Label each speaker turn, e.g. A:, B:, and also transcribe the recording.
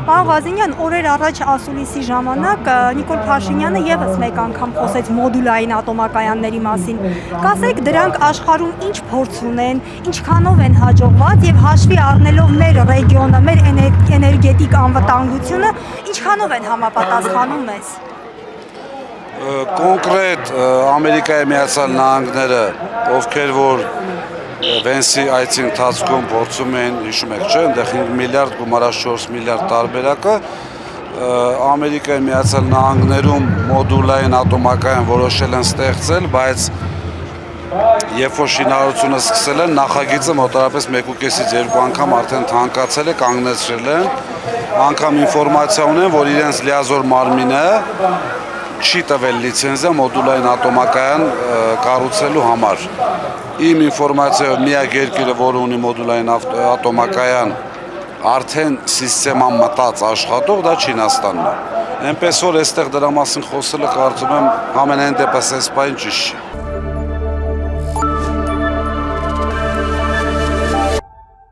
A: Պարոն Ղազենյան, օրեր առաջ ասուլիսի ժամանակ Նիկոլ Փաշինյանը եւս մեկ անգամ խոսեց մոդուլային ատոմակայանների մասին։ Կասեք, դրանք աշխարհում ինչ փորձ ունեն, ինչքանով են հաջողված եւ հաշվի առնելով մեր ռեգիոնը, մեր էներգետիկ անվտանգությունը, ինչքանով են համապատասխանում մեզ։
B: Կոնկրետ Ամերիկայի Միացյալ Նահանգները, ովքեր որ Վենսի այցի ընթացքում փորձում են, հիշում եք, չէ՞, այնտեղ 5 միլիարդ գումարած 4 միլիարդ տարբերակը Ամերիկայի Միացյալ Նահանգներում մոդուլային ատոմակայան որոշել են ստեղծել, բայց երբ որ շինարարությունը սկսել են, նախագիծը մոտավորապես 1.5-ից 2 անգամ արդեն թանկացել է, կանգնեցրել են, անգամ ինֆորմացիա ունեն, որ իրենց լիազոր մարմինը չի տվել լիցենզիա մոդուլային ատոմակայան կառուցելու համար։ Իմ ինֆորմացիայով միակ երկիրը, որը ունի մոդուլային ատոմակայան արդեն սիստեման մտած աշխատող, դա Չինաստանն է։ Այնպես որ այստեղ դրա մասին խոսելը կարծում եմ ամենայն դեպս այս պայն ճիշտ չի։